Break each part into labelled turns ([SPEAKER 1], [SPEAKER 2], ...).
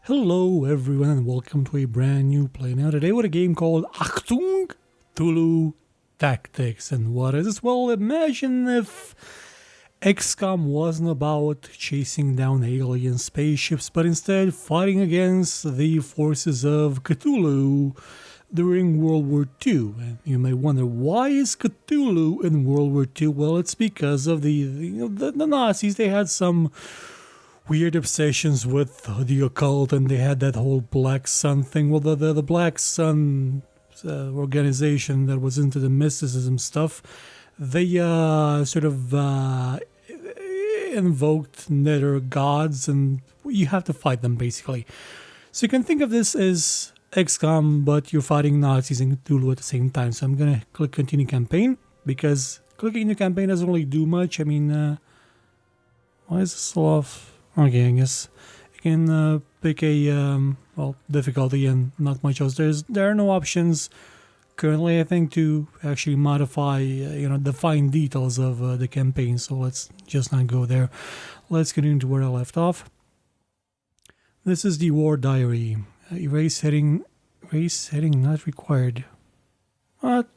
[SPEAKER 1] Hello everyone and welcome to a brand new PlayNow. Today with a game called Achtung, Cthulhu Tactics. And what is this? Well, imagine if XCOM wasn't about chasing down alien spaceships, but instead fighting against the forces of Cthulhu during World War II. And you may wonder, why is Cthulhu in World War II? Well, it's because of the Nazis. They had some weird obsessions with the occult, and they had that whole Black Sun thing. Well, the Black Sun organization that was into the mysticism stuff, they invoked nether gods, and you have to fight them basically. So you can think of this as XCOM, but you're fighting Nazis and Cthulhu at the same time. So I'm gonna click continue campaign, because clicking the campaign doesn't really do much. I mean, why is this off? Okay, I guess you can pick a difficulty and not much else. There are no options currently, I think, to actually modify the fine details of the campaign. So let's just not go there. Let's get into where I left off. This is the war diary. Erase heading not required. What?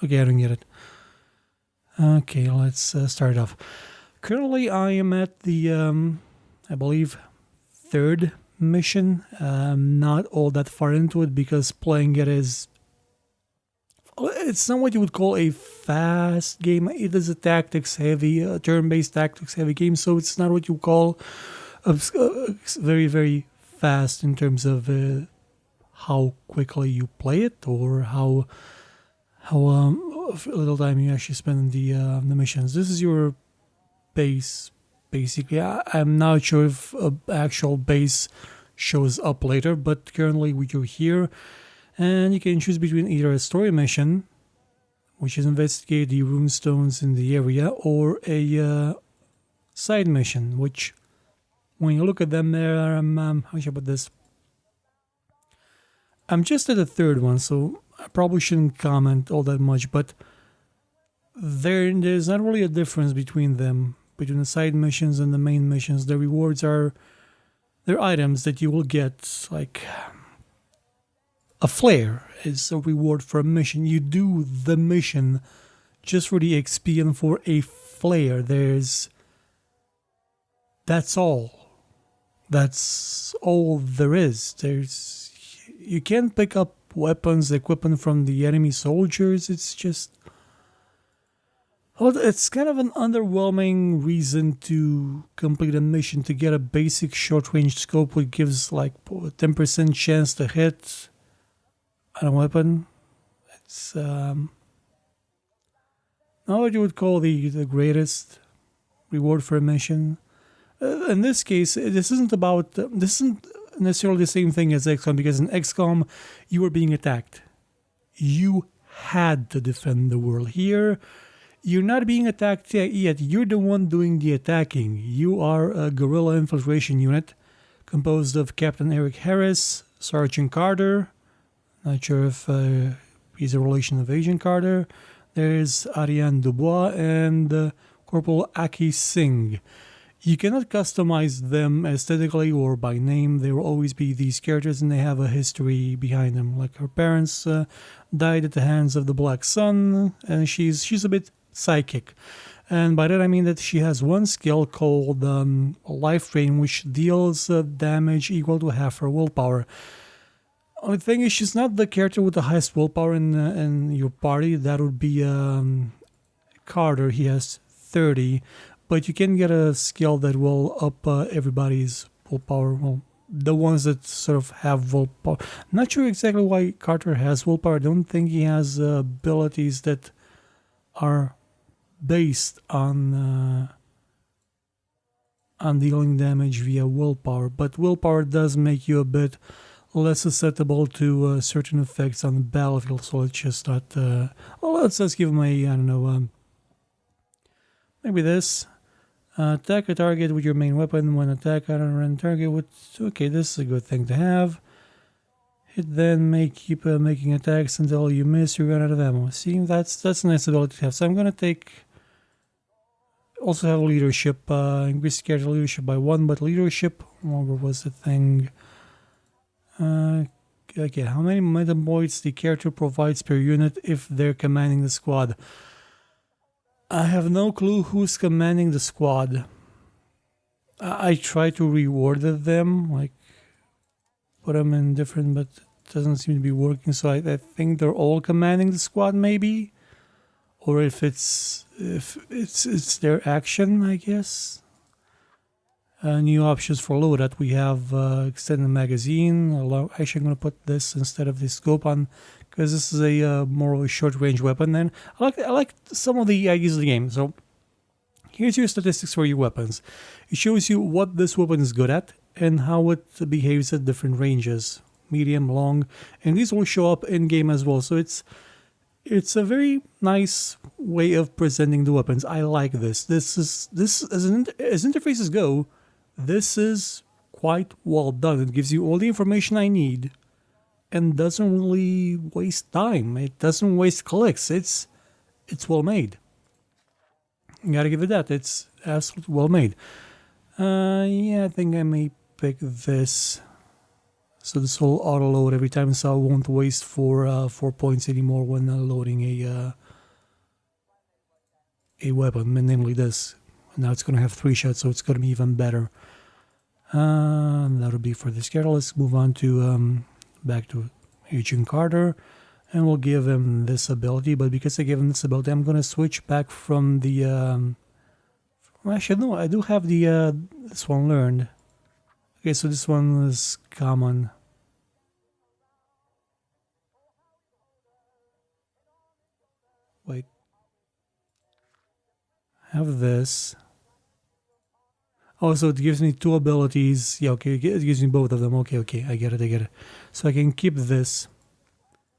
[SPEAKER 1] Okay, I don't get it. Okay, let's start off. Currently, I am at the I believe third mission. Not all that far into it, because playing it is, it's not what you would call a fast game. It is a tactics heavy, turn-based tactics heavy game, so it's not what you call very, very fast in terms of how quickly you play it, or how little time you actually spend in the missions. This is your base. Basically, I'm not sure if an actual base shows up later, but currently you're here, and you can choose between either a story mission, which is investigate the runestones in the area, or a side mission, which, when you look at them there, how should I put this? I'm just at the third one, so I probably shouldn't comment all that much, but there's not really a difference between them. Between the side missions and the main missions, the rewards are, they're items that you will get, like a flare is a reward for a mission. You do the mission just for the XP and for a flare. That's all. That's all there is. You can't pick up weapons, equipment from the enemy soldiers. It's just, well, it's kind of an underwhelming reason to complete a mission, to get a basic short-range scope, which gives like a 10% chance to hit on a weapon. It's not what you would call the greatest reward for a mission. In this case, this isn't necessarily the same thing as XCOM, because in XCOM you were being attacked. You had to defend the world. Here, you're not being attacked yet. You're the one doing the attacking. You are a guerrilla infiltration unit composed of Captain Eric Harris, Sergeant Carter. Not sure if he's a relation of Agent Carter. There's Ariane Dubois and Corporal Aki Singh. You cannot customize them aesthetically or by name. There will always be these characters, and they have a history behind them. Like, her parents died at the hands of the Black Sun, and she's a bit psychic, and by that I mean that she has one skill called Life Drain, which deals damage equal to half her willpower. Only thing is, she's not the character with the highest willpower in your party. That would be Carter. He has 30, but you can get a skill that will up everybody's willpower. Well, the ones that sort of have willpower. Not sure exactly why Carter has willpower. I don't think he has abilities that are based on dealing damage via willpower, but willpower does make you a bit less susceptible to certain effects on the battlefield. So let's just not. Let's just give him a, I don't know, maybe this. Attack a target with your main weapon. When attack on a random target with. Okay, this is a good thing to have. Hit then keep making attacks until you miss, you run out of ammo. See, that's a nice ability to have. So I'm gonna take. Also have leadership. Increase character leadership by 1, but leadership. What was the thing? Okay, how many meta points the character provides per unit if they're commanding the squad? I have no clue who's commanding the squad. I try to reward them, like put them in different, but it doesn't seem to be working. So I think they're all commanding the squad, maybe, or if it's their action, I guess. New options for loadout. We have extended magazine. Actually, I'm going to put this instead of the scope on because this is a more of a short range weapon. And I like some of the ideas of the game. So here's your statistics for your weapons. It shows you what this weapon is good at and how it behaves at different ranges, medium, long, and these will show up in game as well. So it's a very nice way of presenting the weapons. I like this. This as interfaces go. This is quite well done. It gives you all the information I need and doesn't really waste time. It doesn't waste clicks. It's well made. You gotta give it that. It's absolutely well made. Yeah, I think I may pick this. So this will auto load every time, so I won't waste 4 points anymore when loading a weapon, namely this. Now it's going to have 3 shots, so it's going to be even better. That'll be for this character. Let's move on to back to Agent Carter, and we'll give him this ability. But because I gave him this ability, I'm going to switch back from the. Actually, no, I do have the this one learned. Okay, so this one is common. Wait. Have this. Oh, so it gives me 2 abilities. Yeah, okay, it gives me both of them. Okay, I get it. So I can keep this.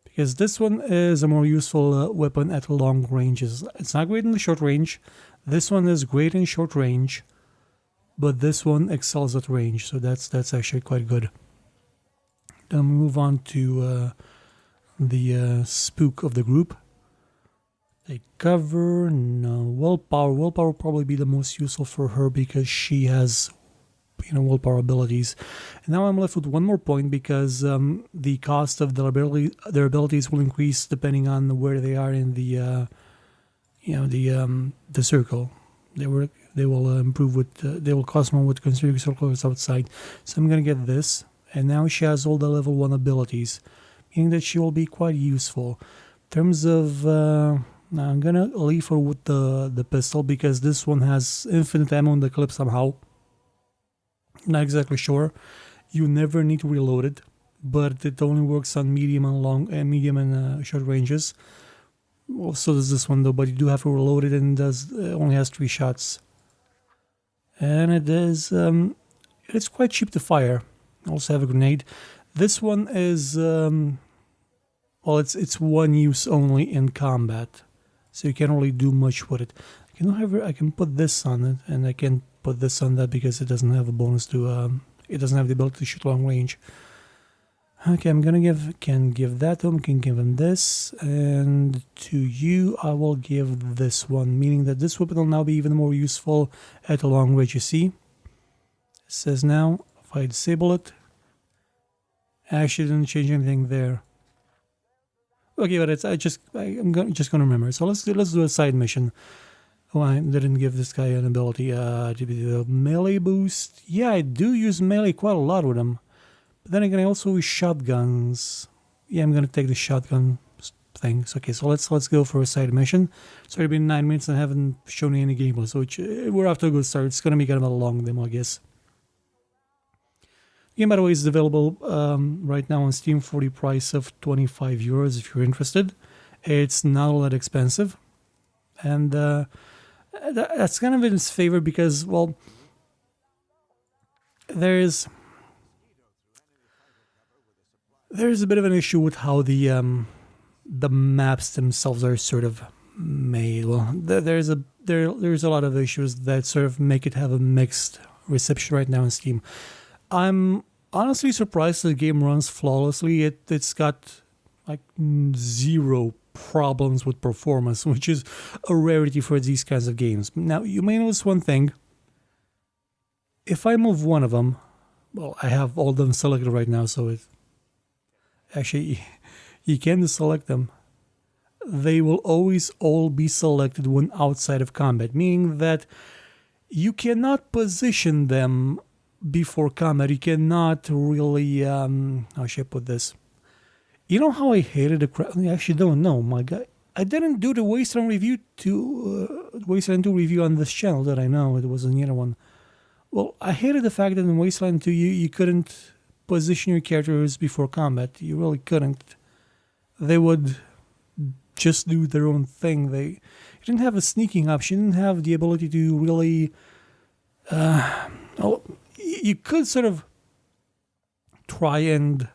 [SPEAKER 1] Because this one is a more useful weapon at long ranges. It's not great in the short range. This one is great in short range. But this one excels at range. So that's actually quite good. Then we move on to the spook of the group. They cover, no, willpower. Willpower will probably be the most useful for her because she has, willpower abilities. And now I'm left with 1 more point because the cost of their abilities will increase depending on where they are in the, the circle. They will improve with, they will cost more with considering circles outside. So I'm gonna get this, and now she has all the level 1 abilities, meaning that she will be quite useful. In terms of now I'm gonna leave her with the pistol because this one has infinite ammo in the clip somehow. Not exactly sure. You never need to reload it, but it only works on medium and short ranges. Well, so does this one though, but you do have to reload it, and it only has 3 shots. And it is it's quite cheap to fire. Also have a grenade. This one is it's 1 use only in combat. So you can't really do much with it. I can put this on it, and I can put this on that because it doesn't have a bonus to. It doesn't have the ability to shoot long range. Okay, I'm gonna give that to him. Can give him this, and to you, I will give this one, meaning that this weapon will now be even more useful at a long range. You see, it says now if I disable it, I actually didn't change anything there. Okay, but I'm just gonna remember. So let's do a side mission. Oh, I didn't give this guy an ability to be the melee boost. Yeah, I do use melee quite a lot with him. But then again, I also use shotguns. Yeah, I'm gonna take the shotgun things. Okay, so let's go for a side mission. It's already been 9 minutes and I haven't shown any gameplay, so we're off to a good start. It's gonna be kind of a long demo, I guess. Game, by the way, is available right now on Steam for the price of €25 if you're interested. It's not all that expensive, and that's kind of in its favor because, well, there's a bit of an issue with how the maps themselves are sort of made. Well, there's a lot of issues that sort of make it have a mixed reception right now on Steam. I'm honestly surprised the game runs flawlessly. It's got like 0 problems with performance, which is a rarity for these kinds of games. Now, you may notice one thing. If I move one of them, well, I have all of them selected right now, so Actually, you can select them. They will always all be selected when outside of combat, meaning that you cannot position them before combat. You cannot really, how should I put this? You know how I hated the I actually don't know, my guy. I didn't do the Wasteland review Wasteland 2 review on this channel, that I know. It was another one. Well, I hated the fact that in Wasteland 2 you couldn't position your characters before combat. You really couldn't. They would just do their own thing. You didn't have a sneaking option. You didn't have the ability to really... you could sort of try and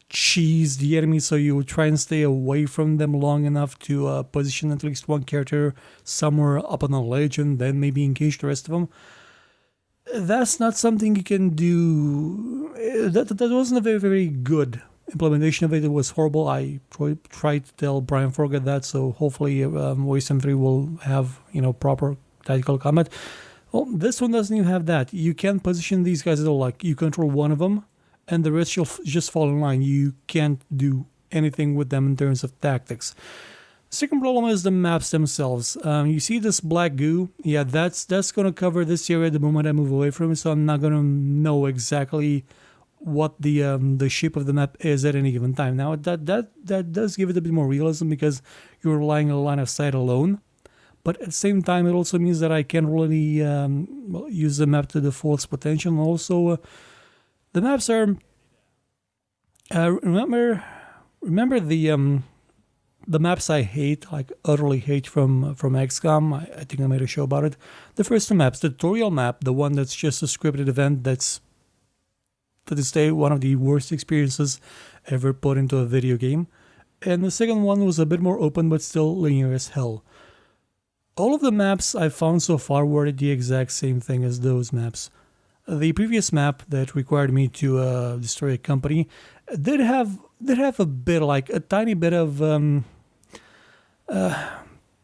[SPEAKER 1] cheese the enemy, so you would try and stay away from them long enough to position at least one character somewhere up on a ledge and then maybe engage the rest of them. That's not something you can do. That wasn't a very, very good implementation of it. It was horrible. I tried to tell Brian Forget that, so hopefully Wasteland 3 will have, proper tactical combat. Well, this one doesn't even have that. You can't position these guys at all. Like, you control one of them, and the rest will just fall in line. You can't do anything with them in terms of tactics. Second problem is the maps themselves. You see this black goo? Yeah, that's going to cover this area the moment I move away from it, so I'm not going to know exactly what the shape of the map is at any given time. Now, that does give it a bit more realism because you're relying on a line of sight alone. But at the same time, it also means that I can really use the map to the fullest potential. And also, the maps are... remember the maps I hate, like utterly hate from XCOM. I think I made a show about it. The first two maps, the tutorial map, the one that's just a scripted event that's, to this day, one of the worst experiences ever put into a video game. And the second one was a bit more open, but still linear as hell. All of the maps I've found so far were the exact same thing as those maps. The previous map that required me to destroy a company did have a bit, like a tiny bit of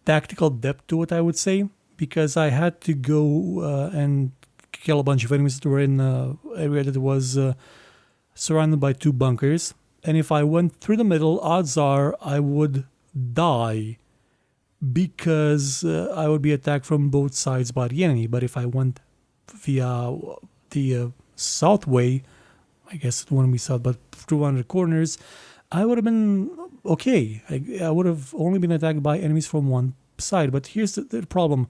[SPEAKER 1] tactical depth to it, I would say, because I had to go and kill a bunch of enemies that were in an area that was surrounded by two bunkers. And if I went through the middle, odds are I would die because I would be attacked from both sides by the enemy. But if I went via the south way, I guess it wouldn't be south, but through one of the corners, I would have been okay. I would have only been attacked by enemies from one side. But here's the problem.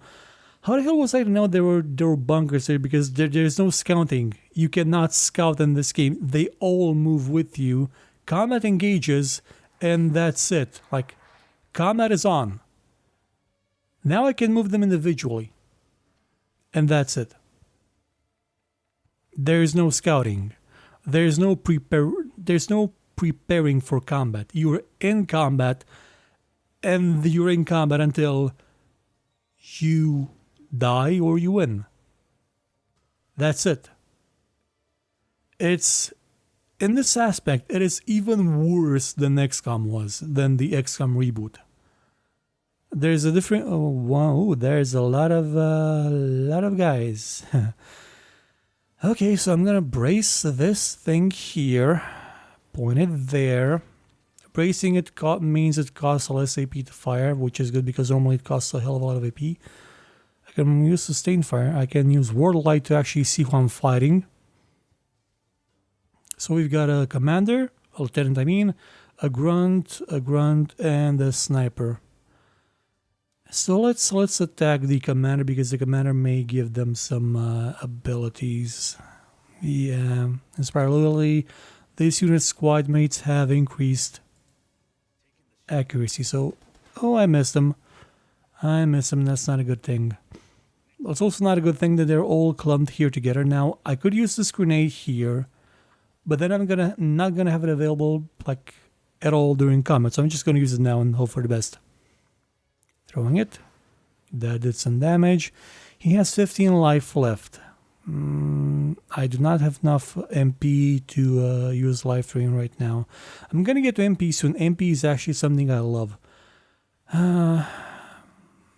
[SPEAKER 1] How the hell was I to know there were bunkers there? Because there's no scouting. You cannot scout in this game. They all move with you. Combat engages, and that's it. Like, combat is on. Now I can move them individually. And that's it. There's no scouting. There's no preparing for combat. You're in combat, and you're in combat until you die or you win. That's it. It's, in this aspect, it is even worse than XCOM was, than the XCOM reboot. There's a different... Oh, wow, there's a lot of guys. Okay, so I'm gonna brace this thing here, point it there. Bracing it means it costs less AP to fire, which is good because normally it costs a hell of a lot of AP. I can use sustained fire. I can use word light to actually see who I'm fighting. So we've got a commander, a lieutenant I mean, a grunt, and a sniper. So let's attack the commander because the commander may give them some abilities. Yeah, inspire loyalty. This unit's squad mates have increased accuracy. So, oh, I missed them. That's not a good thing. It's also not a good thing that they're all clumped here together. Now, I could use this grenade here, but then I'm not gonna have it available like at all during combat. So I'm just gonna use it now and hope for the best. Throwing it. That did some damage. He has 15 life left. I do not have enough MP to use life drain right now. I'm gonna get to MP soon. MP is actually something I love.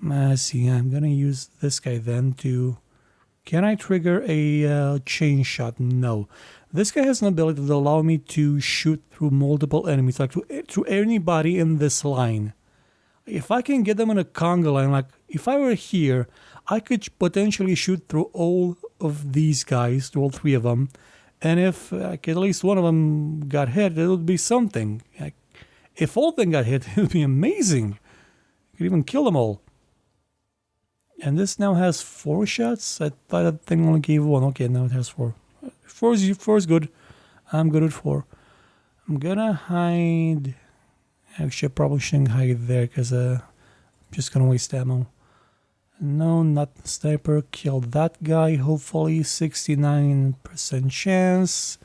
[SPEAKER 1] Let's see. I'm gonna use this guy then to Can I trigger a chain shot? No. This guy has an ability to allow me to shoot through multiple enemies, like through anybody in this line. If I can get them in a conga line, like if I were here, I could potentially shoot through all of these guys, through all three of them. And if like, at least one of them got hit, it would be something. Like, if all of them got hit, it would be amazing. You could even kill them all. And this now has 4 shots. I thought that thing only gave 1. Okay, now it has 4. 4 is good. I'm good at 4. I'm gonna hide. Actually, I probably shouldn't hide there because I'm just gonna waste ammo. No, not the sniper. Killed that guy. Hopefully, 69% chance.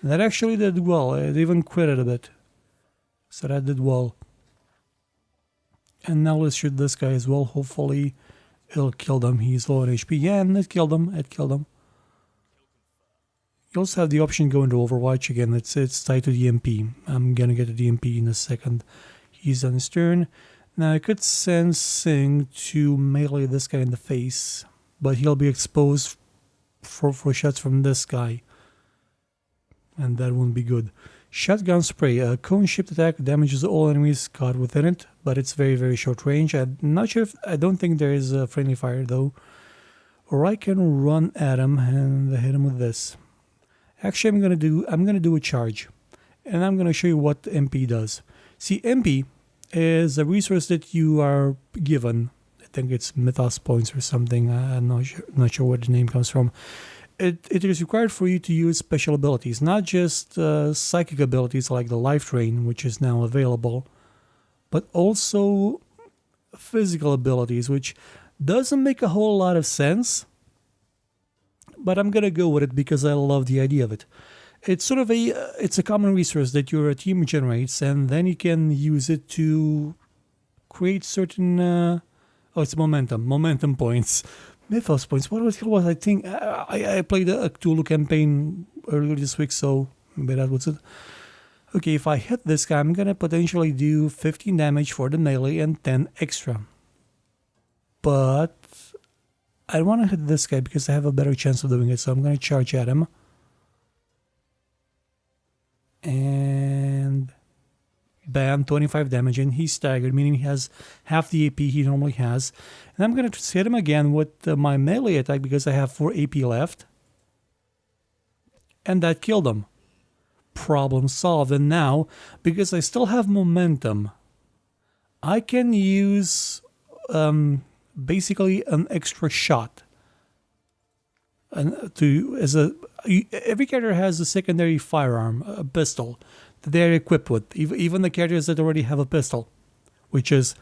[SPEAKER 1] That actually did well. It even critted a bit. So that did well. And now let's shoot this guy as well. Hopefully, it'll kill them. He's low on HP. Yeah, and it killed him. It killed him. You also have the option go into Overwatch again. It's tied to the MP. I'm gonna get to the MP in a second. He's on his turn. Now I could send Sing to melee this guy in the face, but he'll be exposed for shots from this guy, and that won't be good. Shotgun spray. A cone shaped attack damages all enemies caught within it, but it's very, very short range. I'm not sure if I don't think there is a friendly fire though. Or I can run at him and hit him with this. Actually, I'm gonna do a charge, and I'm gonna show you what MP does. See, MP is a resource that you are given. I think it's mythos points or something. I'm not sure where the name comes from. It is required for you to use special abilities, not just psychic abilities like the life drain, which is now available, but also physical abilities, which doesn't make a whole lot of sense. But I'm gonna go with it because I love the idea of it. It's sort of it's a common resource that your team generates, and then you can use it to create certain it's momentum points, mythos points. What was I think? I played a Cthulhu campaign earlier this week, so maybe that was it. Okay, if I hit this guy, I'm gonna potentially do 15 damage for the melee and 10 extra. But I want to hit this guy because I have a better chance of doing it, so I'm gonna charge at him. And bam, 25 damage, and he's staggered, meaning he has half the AP he normally has. And I'm going to hit him again with my melee attack because I have 4 AP left. And that killed him. Problem solved. And now, because I still have momentum, I can use basically an extra shot. And every character has a secondary firearm, a pistol, that they're equipped with. Even the characters that already have a pistol, which is,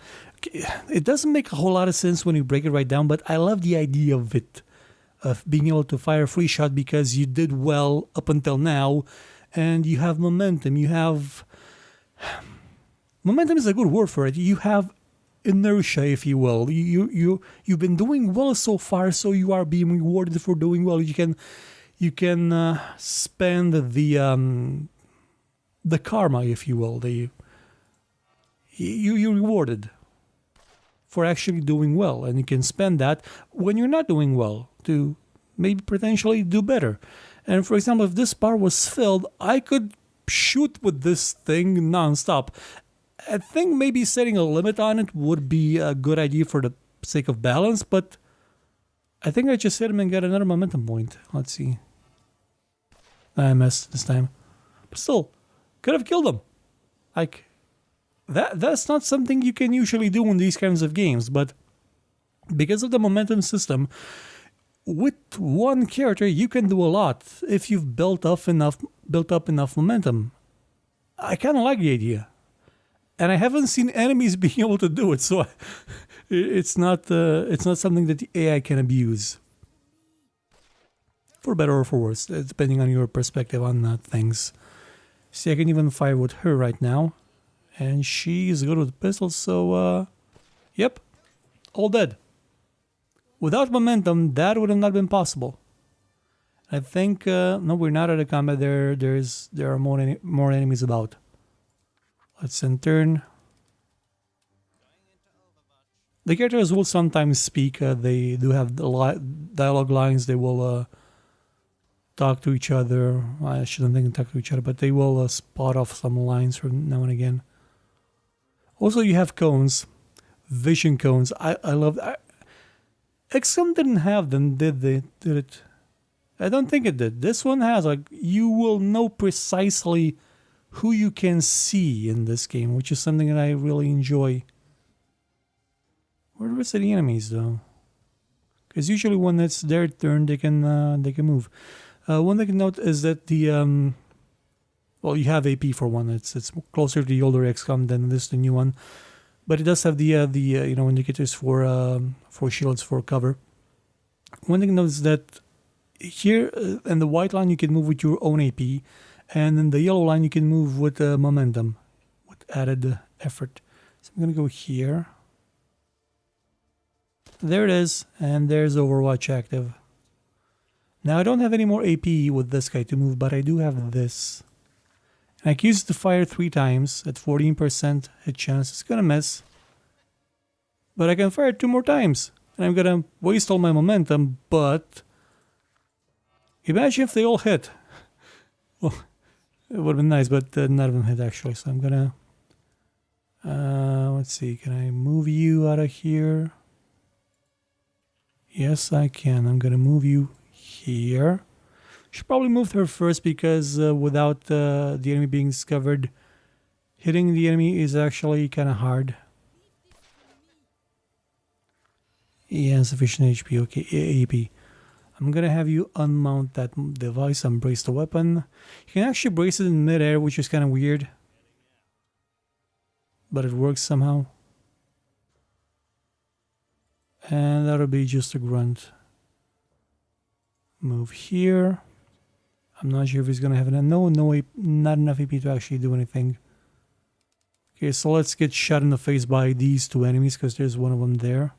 [SPEAKER 1] it doesn't make a whole lot of sense when you break it right down, but I love the idea of it, of being able to fire a free shot because you did well up until now, and you have momentum. Momentum is a good word for it. You have inertia, if you will. You've been doing well so far, so you are being rewarded for doing well. You can spend the karma, if you will. You're rewarded for actually doing well, and you can spend that when you're not doing well to maybe potentially do better. And for example, if this bar was filled, I could shoot with this thing nonstop. I think maybe setting a limit on it would be a good idea for the sake of balance, but I think I just hit him and got another momentum point. Let's see. I missed this time. But still, could have killed him. Like, that's not something you can usually do in these kinds of games, but because of the momentum system, with one character you can do a lot if you've built up enough momentum. I kind of like the idea. And I haven't seen enemies being able to do it, so it's not something that the AI can abuse. For better or for worse, depending on your perspective on things. See, I can even fire with her right now. And she's good with pistols, so, yep, all dead. Without momentum, that would have not been possible. I think, no, we're not out of combat. There are more enemies about. Let's end turn. The characters will sometimes speak. They do have dialogue lines. They will talk to each other. I shouldn't think talk to each other, but they will spot off some lines from now and again. Also, you have cones, vision cones. I love that. XCOM didn't have them, did they? Did it? I don't think it did. This one has, like, you will know precisely who you can see in this game, which is something that I really enjoy. Where are the rest of the enemies, though? Because usually when it's their turn, they can move. One thing to note is that the well, you have AP for one. It's closer to the older XCOM than this, the new one, but it does have the indicators for shields for cover. One thing to note is that here in the white line you can move with your own AP, and in the yellow line you can move with momentum, with added effort. So I'm gonna go here. There it is, and there's Overwatch active. Now I don't have any more AP with this guy to move, but I do have this. And I can use it to fire 3 times at 14% hit chance. It's gonna miss. But I can fire 2 more times. And I'm gonna waste all my momentum, but imagine if they all hit. Well, it would have been nice, but none of them hit actually. So I'm gonna let's see, can I move you out of here? Yes, I can. I'm gonna move you here. Should probably move her first because without the enemy being discovered, hitting the enemy is actually kind of hard. Yeah, insufficient HP. Okay, AP. I'm gonna have you unmount that device and brace the weapon. You can actually brace it in midair, which is kind of weird, but it works somehow. And that'll be just a grunt. Move here. I'm not sure if he's gonna have enough. No, not enough AP to actually do anything. Okay, so let's get shot in the face by these 2 enemies because there's one of them there.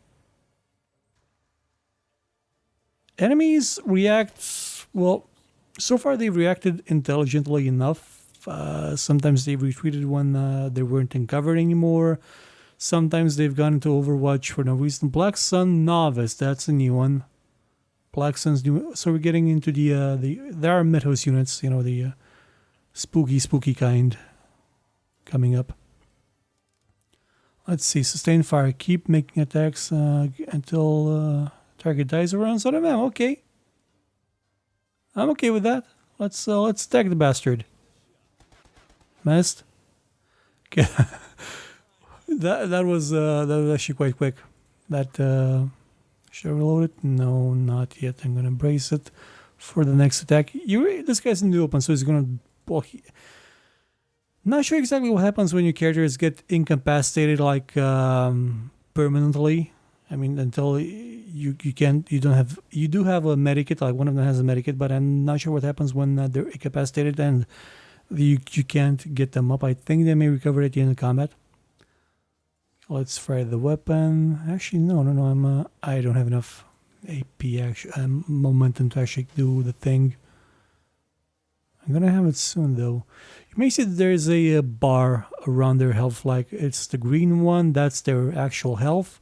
[SPEAKER 1] Enemies react, well, so far they've reacted intelligently enough. Sometimes they've retreated when they weren't in cover anymore. Sometimes they've gone into Overwatch for no reason. Black Sun Novice, that's a new one. Black Sun's new. So we're getting into there are Mythos units, you know, the spooky kind coming up. Let's see, sustain fire. Keep making attacks until target dies or runs out of ammo. Okay, I'm okay with that. Let's attack the bastard. Missed. Okay. That was actually quite quick. That should I reload it? No, not yet. I'm gonna brace it for the next attack. This guy's in the open, so he's gonna. Well, not sure exactly what happens when your characters get incapacitated, like permanently. I mean, until you do have a medikit. Like one of them has a medikit, but I'm not sure what happens when they're incapacitated and you can't get them up. I think they may recover at the end of combat. Let's fire the weapon. Actually, no. I don't have enough AP momentum to actually do the thing. I'm gonna have it soon, though. You may see that there's a bar around their health, like it's the green one. That's their actual health.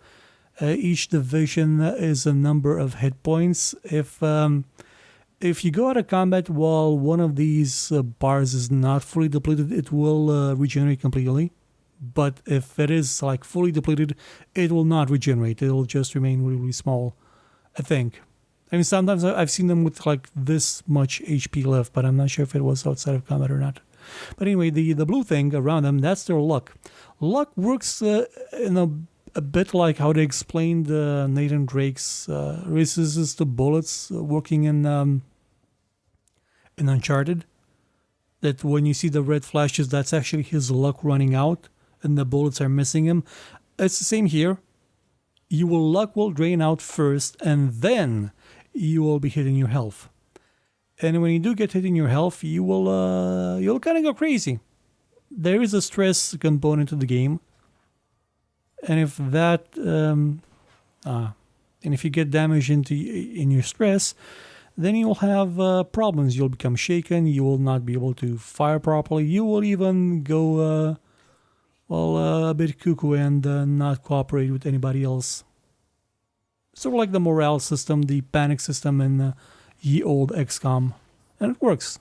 [SPEAKER 1] Each division is a number of hit points. If you go out of combat while one of these bars is not fully depleted, it will regenerate completely. But if it is like fully depleted, it will not regenerate. It will just remain really small, I think. I mean, sometimes I've seen them with like this much HP left, but I'm not sure if it was outside of combat or not. But anyway, the blue thing around them, that's their luck. Luck works in a bit like how they explained Nathan Drake's resistance to bullets working in Uncharted. That when you see the red flashes, that's actually his luck running out and the bullets are missing him. It's the same here. Luck will drain out first, and then you will be hitting your health. And when you do get hit in your health, you'll kind of go crazy. There is a stress component to the game, and if if you get damage in your stress, then you'll have problems. You'll become shaken. You will not be able to fire properly. You will even go a bit cuckoo and not cooperate with anybody else. sort of like the morale system, the panic system in ye old XCOM. And it works.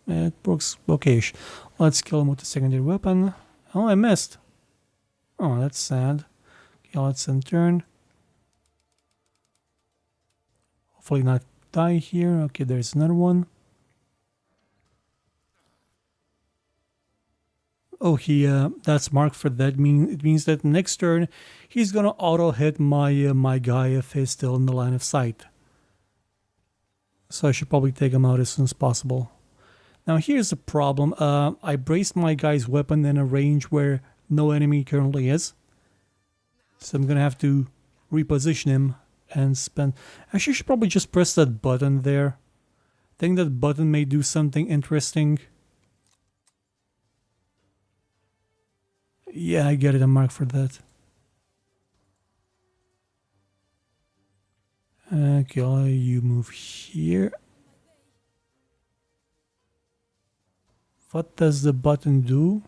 [SPEAKER 1] It works okay-ish. Let's kill him with the secondary weapon. Oh, I missed. Oh, that's sad. Okay, let's end turn. Hopefully not die here. Okay, there's another one. Oh, that's marked for that. It means that next turn he's gonna auto hit my guy if he's still in the line of sight. So I should probably take him out as soon as possible. Now here's the problem. I braced my guy's weapon in a range where no enemy currently is. So I'm gonna have to reposition him and spend... Actually, I should probably just press that button there. I think that button may do something interesting. Yeah, I get it. I'm marked for that. Okay, you move here. What does the button do?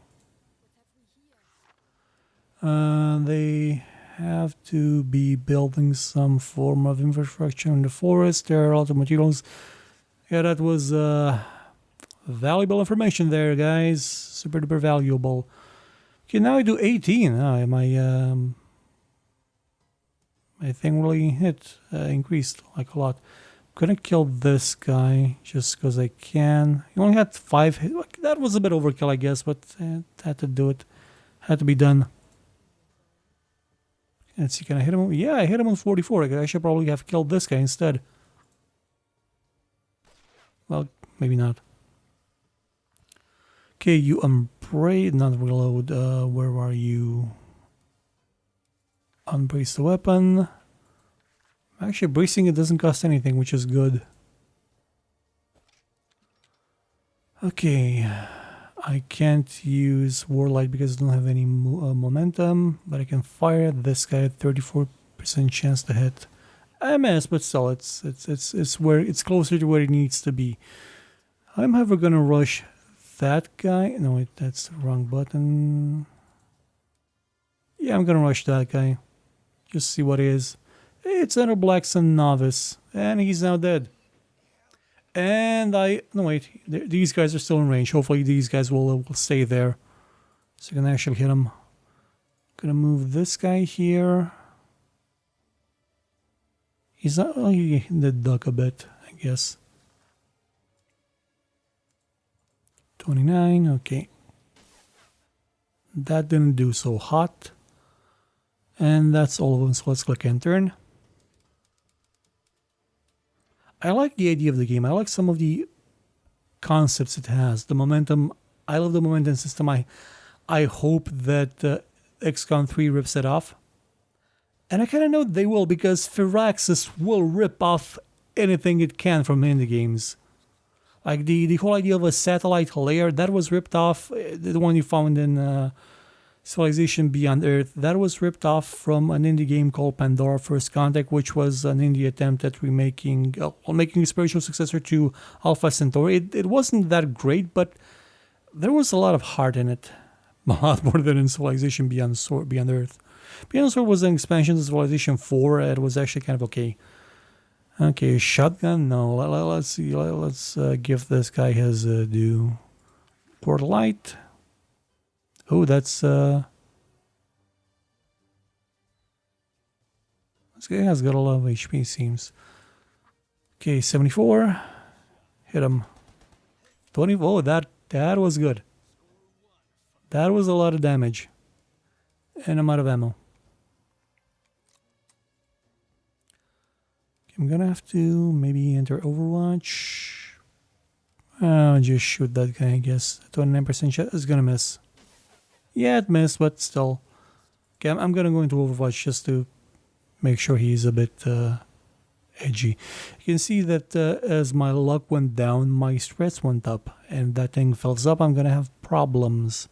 [SPEAKER 1] They have to be building some form of infrastructure in the forest. There are a lot of materials. Yeah, that was valuable information there, guys. Super duper valuable. Okay, now I do 18. My thing really increased like a lot. I'm gonna kill this guy just because I can. He only had 5 hits. That was a bit overkill, I guess, but had to do it. Had to be done. Let's see, can I hit him? Yeah, I hit him on 44. I should probably have killed this guy instead. Well, maybe not. Okay, you unbrace, not reload. Where are you? Unbrace the weapon. Actually, bracing it doesn't cost anything, which is good. Okay, I can't use Warlight because I don't have any momentum, but I can fire at this guy at 34% chance to hit. I miss, but still, it's where it's closer to where it needs to be. I'm ever gonna rush that guy. No, wait, that's the wrong button. Yeah, I'm gonna rush that guy. Just see what it is. It's another Black Sun novice, and he's now dead. And no wait, these guys are still in range. Hopefully these guys will stay there, so I can actually hit them. Gonna move this guy here. He's not only in the duck a bit, I guess. 29, okay. That didn't do so hot. And that's all of them, so let's click enter. I like the idea of the game. I like some of the concepts it has. The momentum, I love the momentum system. I hope that XCOM 3 rips it off. And I kind of know they will, because Firaxis will rip off anything it can from indie games. Like the whole idea of a satellite layer, that was ripped off. The one you found in Civilization Beyond Earth, that was ripped off from an indie game called Pandora First Contact, which was an indie attempt at remaking, making a spiritual successor to Alpha Centauri. It wasn't that great, but there was a lot of heart in it. A lot more than in Civilization Beyond Earth. Beyond Earth was an expansion to Civilization 4. It was actually kind of okay. Okay, shotgun? No, let's see. Let's give this guy his due. Port light. Oh, that's this guy has got a lot of HP, seems. Okay, 74. Hit him. 20. Oh, that was good. That was a lot of damage. And I'm out of ammo. I'm gonna have to maybe enter Overwatch. Just shoot that guy, I guess. 29% shot is gonna miss. Yeah, it missed, but still. Okay, I'm gonna go into Overwatch just to make sure he's a bit edgy. You can see that as my luck went down, my stress went up. And that thing fills up, I'm gonna have problems.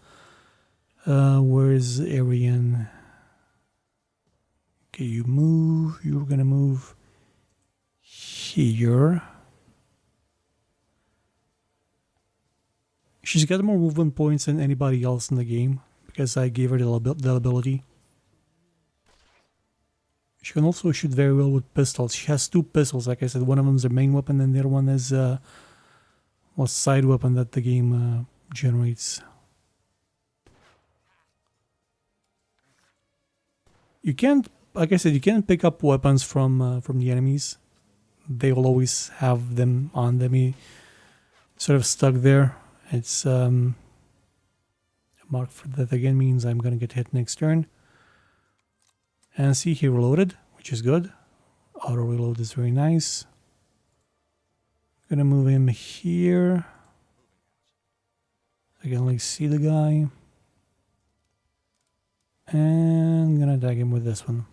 [SPEAKER 1] Where's Arian? Okay, you move. You're gonna move here. She's got more movement points than anybody else in the game because I gave her the ability. She can also shoot very well with pistols. She has 2 pistols, like I said. One of them is her main weapon, and the other one is a side weapon that the game generates. You can't, like I said, you can't pick up weapons from the enemies. They will always have them on them, sort of stuck there. It's mark for that again means I'm gonna get hit next turn. And see, he reloaded, which is good. Auto reload is very nice. Gonna move him here. I can like see the guy. And I'm gonna attack him with this one.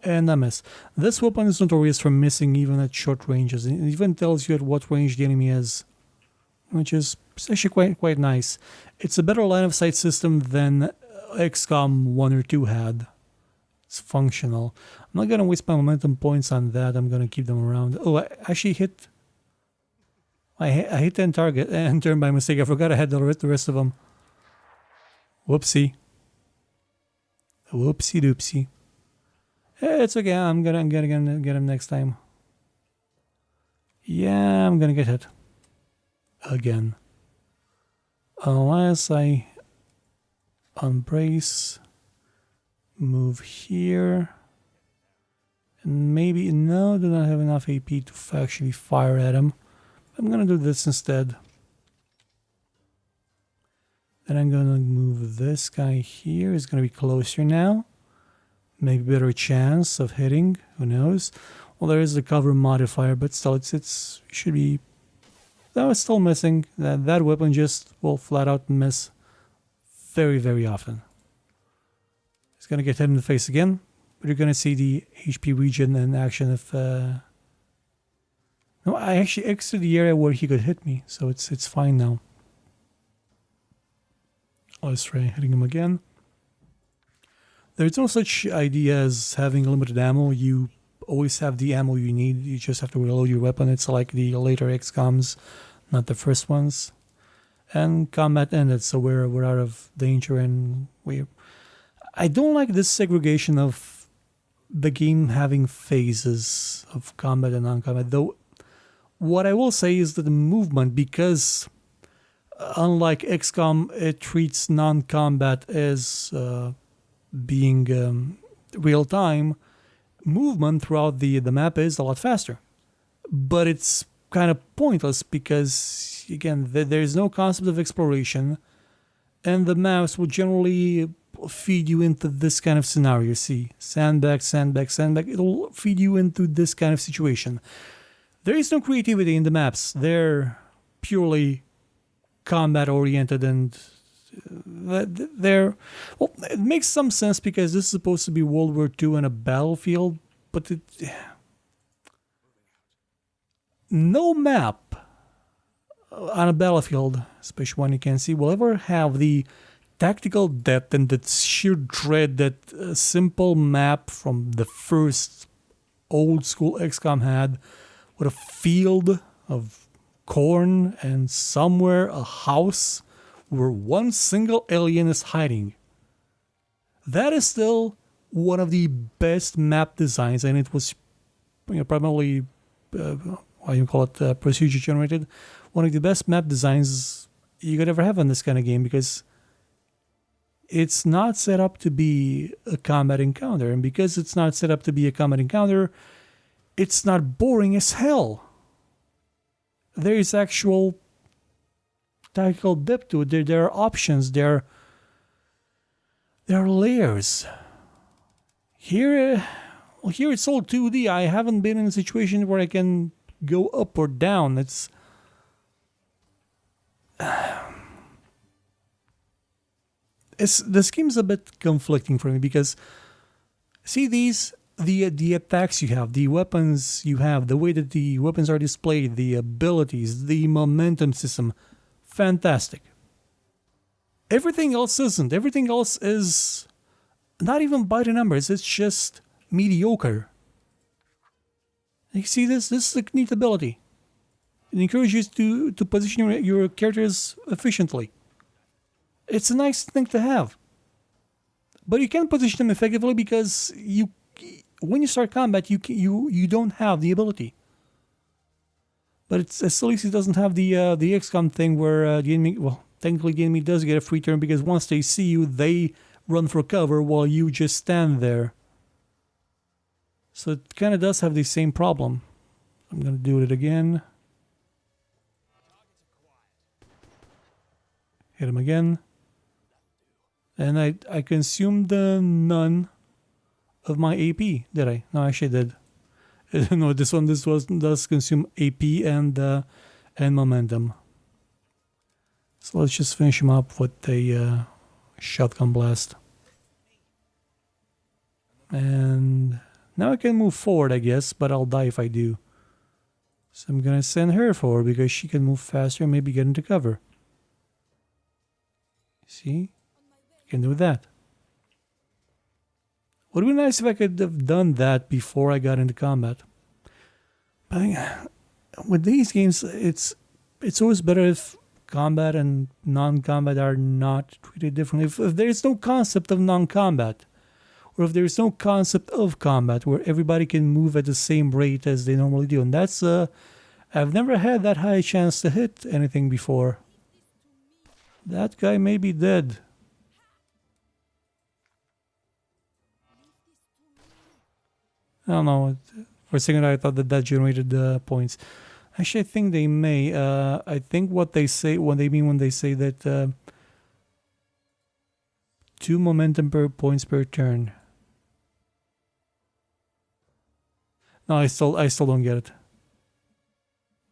[SPEAKER 1] And I miss. This weapon is notorious for missing even at short ranges. It even tells you at what range the enemy is, which is actually quite nice. It's a better line of sight system than XCOM 1 or 2 had. It's functional. I'm not gonna waste my momentum points on that. I'm gonna keep them around. Oh, I actually hit. I hit the target and turned by mistake. I forgot I had the rest of them. Whoopsie. Whoopsie doopsie. It's okay. I'm gonna get him next time. Yeah, I'm gonna get hit again. Unless I unbrace, move here, and maybe no, do not have enough AP to actually fire at him. I'm gonna do this instead. Then I'm gonna move this guy here. He's gonna be closer now. Maybe better chance of hitting. Who knows? Well, there is the cover modifier, but still, it's should be. That was still missing. That weapon just will flat out miss very, very often. He's gonna get hit in the face again, but you're gonna see the HP regen in action if. No, I actually exited the area where he could hit me, so it's fine now. Let's try hitting him again. There's no such idea as having limited ammo. You always have the ammo you need. You just have to reload your weapon. It's like the later XCOMs, not the first ones. And combat ended, so we're out of danger, and I don't like this segregation of the game having phases of combat and non-combat. Though, what I will say is that the movement, because unlike XCOM, it treats non-combat as being real-time, movement throughout the map is a lot faster. But it's kind of pointless because, again, there's no concept of exploration, and the maps will generally feed you into this kind of scenario. See, sandbag, sandbag, sandbag. It'll feed you into this kind of situation. There is no creativity in the maps. They're purely combat-oriented, and well, it makes some sense because this is supposed to be World War II and a battlefield, but no map on a battlefield, especially one you can see, will ever have the tactical depth and the sheer dread that a simple map from the first old school XCOM had, with a field of corn and somewhere a house where one single alien is hiding. That is still one of the best map designs, and it was primarily what you call it, procedure generated. One of the best map designs you could ever have in this kind of game, because it's not set up to be a combat encounter, and because it's not set up to be a combat encounter, it's not boring as hell. There is actual tactical depth to it. There are options. There are layers. Here it's all 2D. I haven't been in a situation where I can go up or down. This game's a bit conflicting for me because, see, the attacks you have, the weapons you have, the way that the weapons are displayed, the abilities, the momentum system, fantastic. Everything else isn't. Everything else is not even by the numbers. It's just mediocre. You see this? This is a neat ability. It encourages you to position your characters efficiently. It's a nice thing to have. But you can't position them effectively because when you start combat, you don't have the ability. But it's at least it doesn't have the XCOM thing where the enemy, well, technically the enemy does get a free turn because once they see you, they run for cover while you just stand there. So it kind of does have the same problem. I'm gonna do it again. Hit him again. And I consumed none of my AP, did I? No, actually I did. No, this does consume AP and momentum. So let's just finish him up with a shotgun blast. And now I can move forward, I guess, but I'll die if I do. So I'm gonna send her forward because she can move faster and maybe get into cover. See? Can do that. Would be nice if I could have done that before I got into combat. But with these games, it's always better if combat and non-combat are not treated differently. If there is no concept of non-combat, or if there is no concept of combat where everybody can move at the same rate as they normally do, and that's I've never had that high chance to hit anything before. That guy may be dead. I don't know. For a second, I thought that generated points. Actually, I think they may. I think what they say, what they mean when they say that 2 momentum points per turn. No, I still don't get it.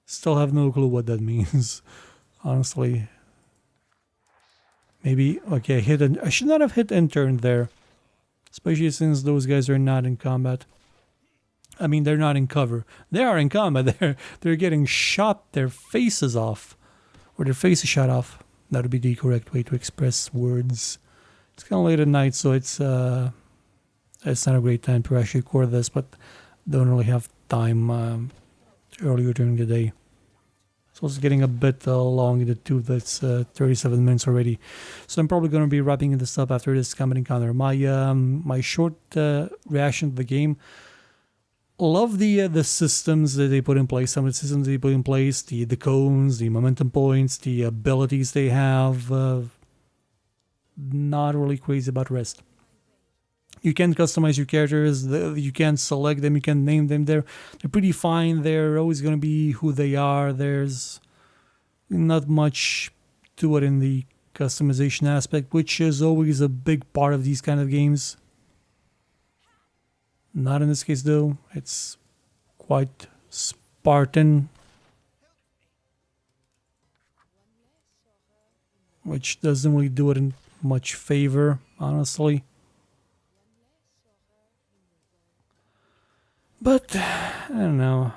[SPEAKER 1] Still have no clue what that means. Honestly. Maybe okay. I should not have hit intern there, especially since those guys are not in combat. I mean, they're not in cover. They are in combat. They're getting shot their faces off, or their faces shot off. That would be the correct way to express words. It's kind of late at night, so it's not a great time to actually record this, but don't really have time earlier during the day. So it's getting a bit long in the tooth. That's 37 minutes already. So I'm probably going to be wrapping this up after this combat encounter. My short reaction to the game. Love the systems that they put in place. Some of the systems they put in place, the cones, the momentum points, the abilities they have. Not really crazy about the rest. You can customize your characters. You can select them. You can name them. They're pretty fine. They're always going to be who they are. There's not much to it in the customization aspect, which is always a big part of these kind of games. Not in this case though. It's quite Spartan, which doesn't really do it in much favor, honestly. But I don't know.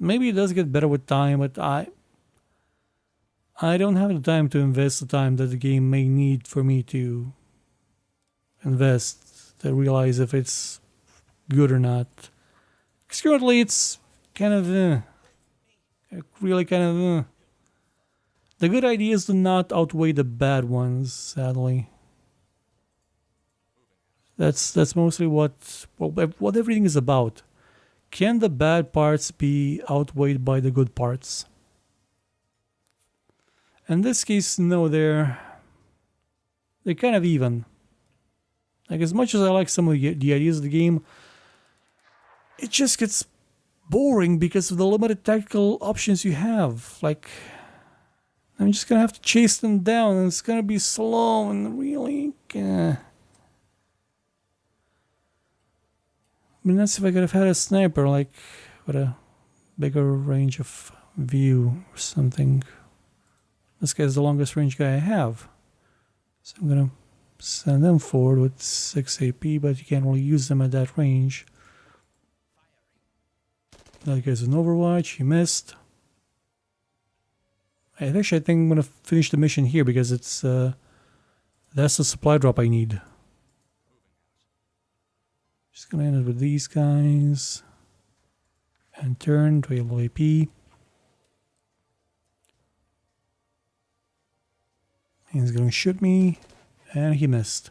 [SPEAKER 1] Maybe it does get better with time, but I don't have the time to invest the time that the game may need for me to invest to realize if it's good or not. Because currently it's kind of really kind of the good ideas do not outweigh the bad ones, sadly. That's mostly what everything is about. Can the bad parts be outweighed by the good parts? In this case, no, they're kind of even. Like, as much as I like some of the ideas of the game, it just gets boring because of the limited tactical options you have. Like, I'm just gonna have to chase them down, and it's gonna be slow and really. I mean, that's if I could have had a sniper, like, with a bigger range of view or something. This guy's the longest range guy I have. So I'm gonna send them forward with 6 AP, but you can't really use them at that range. That guy's an Overwatch, he missed. Actually, I think I'm gonna finish the mission here because it's that's the supply drop I need. Just gonna end it with these guys. And turn to able AP. He's gonna shoot me, and he missed.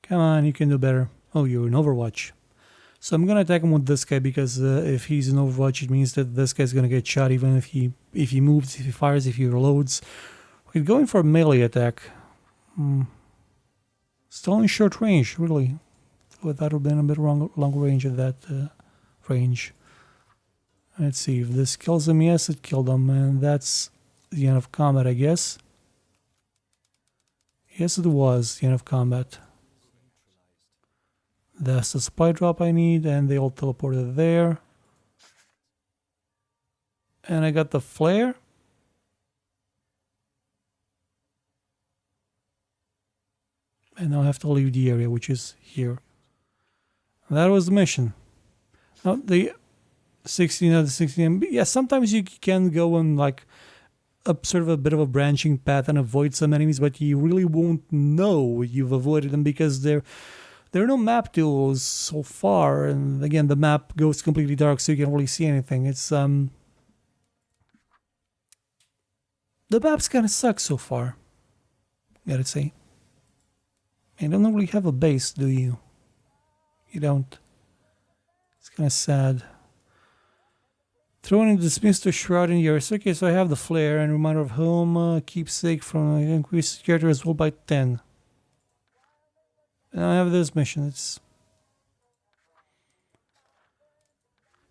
[SPEAKER 1] Come on, you can do better. Oh, you're in Overwatch. So I'm gonna attack him with this guy because if he's in Overwatch, it means that this guy's gonna get shot even if he moves, if he fires, if he reloads. We're going for a melee attack. Still in short range, really. But that would have been a bit longer range at that range. Let's see if this kills him. Yes, it killed him, and that's the end of combat, I guess. Yes, it was the end of combat. That's the supply drop I need, and they all teleported there. And I got the flare. And now I have to leave the area, which is here. That was the mission. Now, the 16 out of 16. Yeah, sometimes you can go on like a sort of a bit of a branching path and avoid some enemies, but you really won't know you've avoided them because there are no map tools so far, and again the map goes completely dark, so you can't really see anything. It's the maps kind of suck so far, gotta say. You don't really have a base, do you? You don't. It's kind of sad. Throwing in dismissed or shroud in yours. Okay, so I have the flare and reminder of home, keepsake from increased character as well by 10. And I have this mission. It's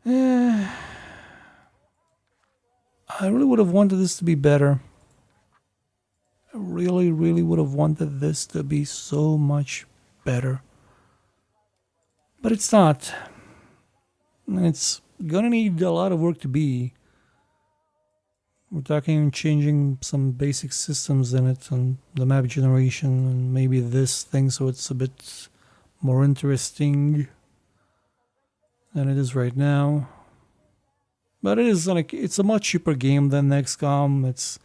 [SPEAKER 1] I really would have wanted this to be better. I really, really would have wanted this to be so much better. But it's not. It's gonna need a lot of work to be. We're talking changing some basic systems in it and the map generation and maybe this thing so it's a bit more interesting than it is right now. But it is like it's a much cheaper game than XCOM. It's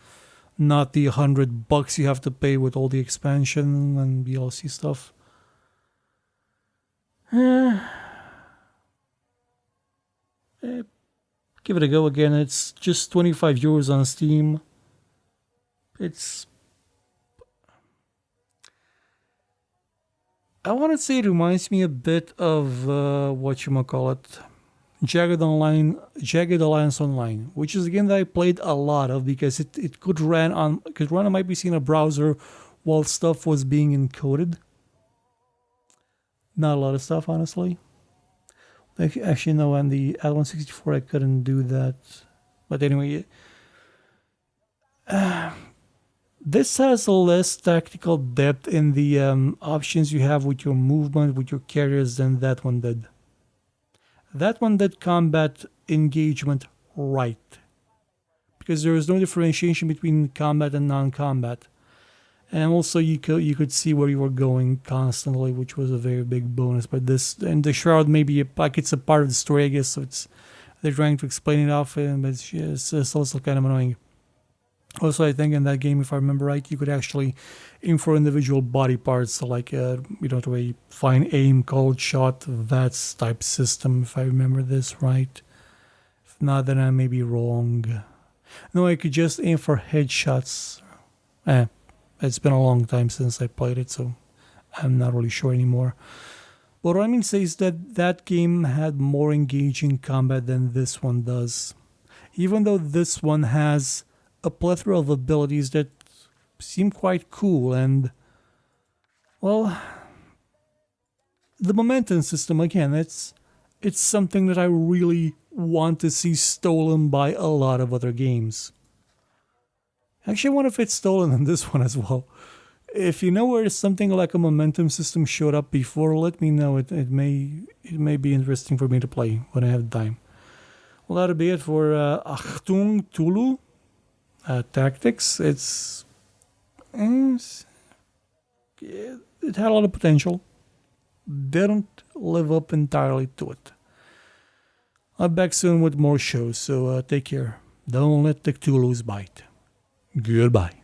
[SPEAKER 1] not the $100 you have to pay with all the expansion and DLC stuff. Give it a go again. It's just 25 euros on Steam. I want to say it reminds me a bit of whatchamacallit, Jagged Alliance Online, which is a game that I played a lot of because it could run on my PC in a browser while stuff was being encoded. Not a lot of stuff, honestly. Actually, no, on the Ad164 I couldn't do that. But anyway, this has less tactical depth in the options you have with your movement, with your carriers than that one did. That one did combat engagement right. Because there is no differentiation between combat and non-combat. And also you could see where you were going constantly, which was a very big bonus. But this, and the shroud maybe like it's a part of the story, I guess. So they're trying to explain it off, but it's also kind of annoying. Also, I think in that game, if I remember right, you could actually aim for individual body parts, so like to a fine aim, cold shot, that type system. If I remember this right. If not, then I may be wrong. No, I could just aim for headshots. It's been a long time since I played it, so I'm not really sure anymore. But what I mean to say is that game had more engaging combat than this one does. Even though this one has a plethora of abilities that seem quite cool and, well, the momentum system, again, it's something that I really want to see stolen by a lot of other games. Actually, I wonder if it's stolen in this one as well. If you know where something like a momentum system showed up before, let me know. It may be interesting for me to play when I have time. Well, that'll be it for Achtung, Cthulhu Tactics. It had a lot of potential. Didn't live up entirely to it. I'll be back soon with more shows, so take care. Don't let the Cthulhu's bite. Goodbye.